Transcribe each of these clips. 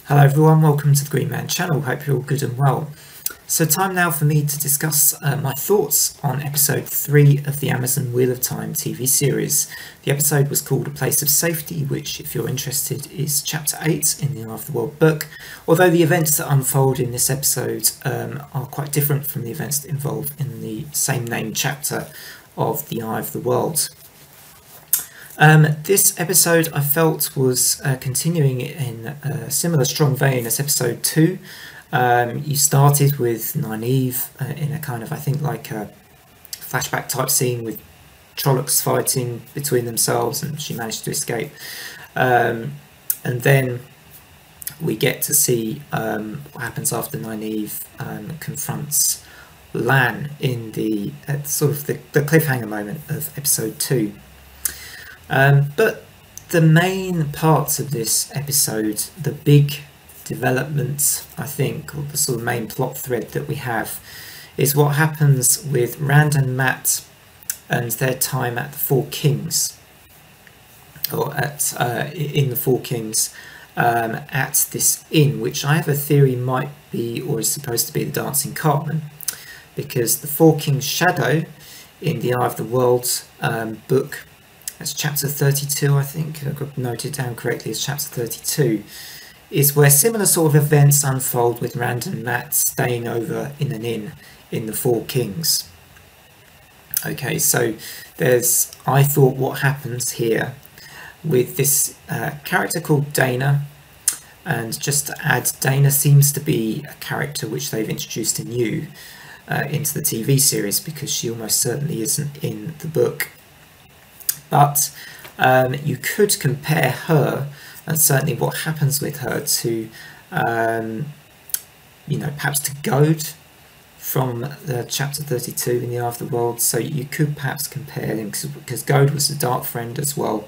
Hello everyone, welcome to the Green Man channel, hope you're all good and well. So time now for me to discuss my thoughts on episode 3 of the Amazon Wheel of Time TV series. The episode was called A Place of Safety, which if you're interested is chapter 8 in the Eye of the World book, although the events that unfold in this episode are quite different from the events that involve in the same named chapter of the Eye of the World. This episode I felt was continuing in a similar strong vein as episode 2. You started with Nynaeve in a kind of, I think, like a flashback type scene with Trollocs fighting between themselves and she managed to escape. And then we get to see what happens after Nynaeve confronts Lan in the sort of the cliffhanger moment of episode 2. But the main parts of this episode, the big development, I think, or the sort of main plot thread that we have, is what happens with Rand and Mat and their time at the Four Kings, or at in the Four Kings, at this inn, which I have a theory might be, or is supposed to be, the Dancing Cartman, because the Four Kings shadow in the Eye of the World book, that's chapter 32, I think, I've got noted down correctly as chapter 32, is where similar sort of events unfold with Rand and Mat staying over in an inn in the Four Kings. Okay, so there's, I thought, what happens here with this character called Dana, and just to add, Dana seems to be a character which they've introduced anew into the TV series, because she almost certainly isn't in the book. But you could compare her, and certainly what happens with her, to, perhaps to Gode from the chapter 32 in the Eye of the World. So you could perhaps compare them, because Gode was a dark friend as well,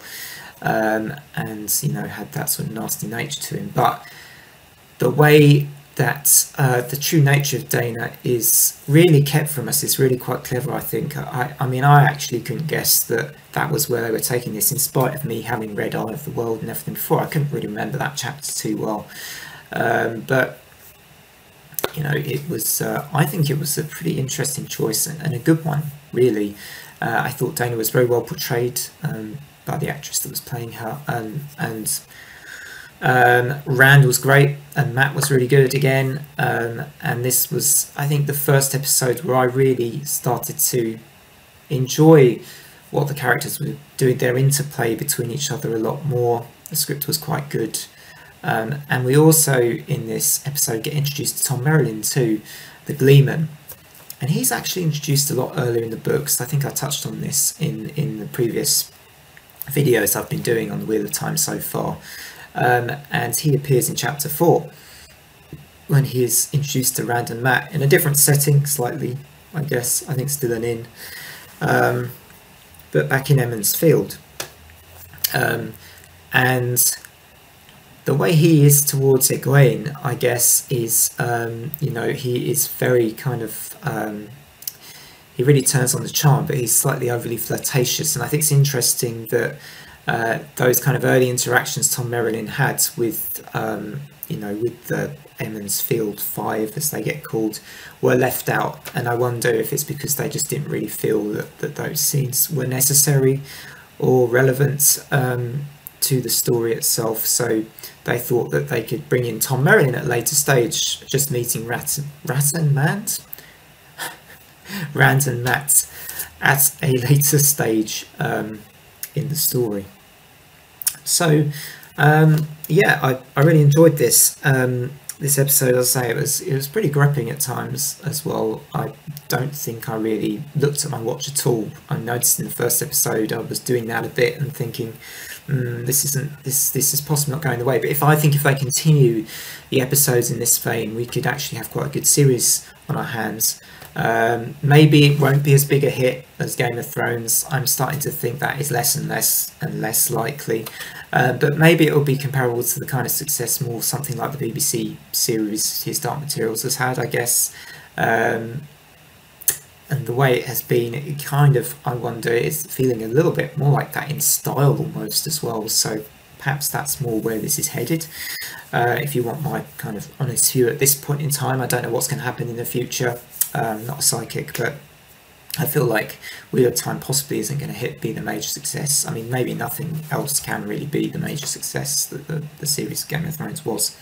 and had that sort of nasty nature to him. But the way that the true nature of Dana is really kept from us is really quite clever, I think. I mean, I actually couldn't guess that that was where they were taking this, in spite of me having read Eye of the World and everything before. I couldn't really remember that chapter too well. But, it was, I think it was a pretty interesting choice and a good one, really. I thought Dana was very well portrayed by the actress that was playing her, and Rand was great, and Mat was really good again, and this was, I think, the first episode where I really started to enjoy what the characters were doing, their interplay between each other a lot more. The script was quite good, and we also in this episode get introduced to Tom Merrilin too, the Gleeman, and he's actually introduced a lot earlier in the books. I think I touched on this in the previous videos I've been doing on the Wheel of Time so far. And he appears in chapter 4 when he is introduced to Rand and Mat in a different setting slightly, I guess. I think still an inn, but back in Emond's Field. And the way he is towards Egwene, I guess, is, he is very kind of, he really turns on the charm, but he's slightly overly flirtatious. And I think it's interesting that those kind of early interactions Tom Merrilin had with, with the Emond's Field 5, as they get called, were left out. And I wonder if it's because they just didn't really feel that those scenes were necessary or relevant to the story itself. So they thought that they could bring in Tom Merrilin at a later stage, just meeting Rand and Mat at a later stage in the story. So I really enjoyed this this episode. As I say, it was pretty gripping at times as well. I don't think I really looked at my watch at all. I noticed in the first episode I was doing that a bit and thinking, this is possibly not going the way. But if they continue the episodes in this vein, we could actually have quite a good series on our hands. Maybe it won't be as big a hit as Game of Thrones. I'm starting to think that is less and less likely, but maybe it will be comparable to the kind of success more something like the BBC series His Dark Materials has had, I guess. And the way it has been, it kind of, I wonder, is feeling a little bit more like that in style almost as well. So perhaps that's more where this is headed. If you want my kind of honest view at this point in time, I don't know what's going to happen in the future. Not a psychic, but I feel like Wheel of Time possibly isn't going to be the major success. I mean, maybe nothing else can really be the major success that the series Game of Thrones was.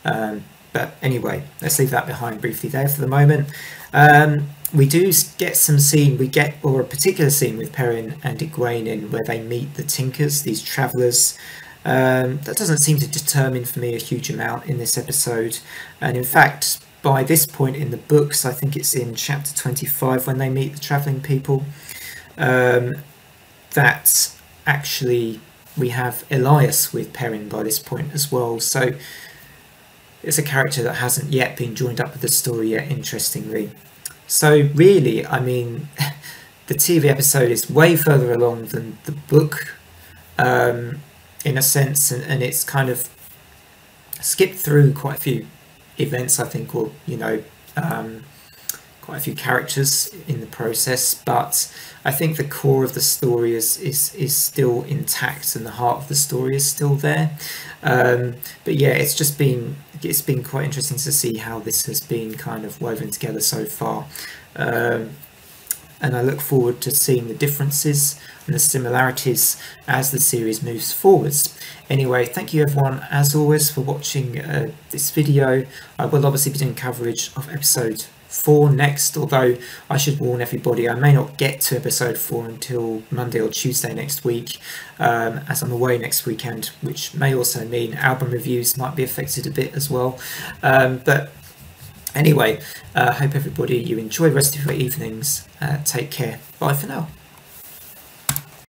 But anyway, let's leave that behind briefly there for the moment. We do get some scene, or a particular scene with Perrin and Egwene where they meet the Tinkers, these travellers. That doesn't seem to determine for me a huge amount in this episode. And in fact, by this point in the books, I think it's in chapter 25 when they meet the travelling people, that actually we have Elias with Perrin by this point as well. So it's a character that hasn't yet been joined up with the story yet, interestingly. So really, I mean, the TV episode is way further along than the book, in a sense, and it's kind of skipped through quite a few events, I think, or quite a few characters in the process, but I think the core of the story is still intact and the heart of the story is still there. But yeah, it's been quite interesting to see how this has been kind of woven together so far, and I look forward to seeing the differences and the similarities as the series moves forwards. Anyway, thank you everyone as always for watching this video. I will obviously be doing coverage of episode 4 next, although I should warn everybody I may not get to episode 4 until Monday or Tuesday next week, as I'm away next weekend, which may also mean album reviews might be affected a bit as well. But anyway, I hope everybody you enjoy the rest of your evenings. Take care. Bye for now.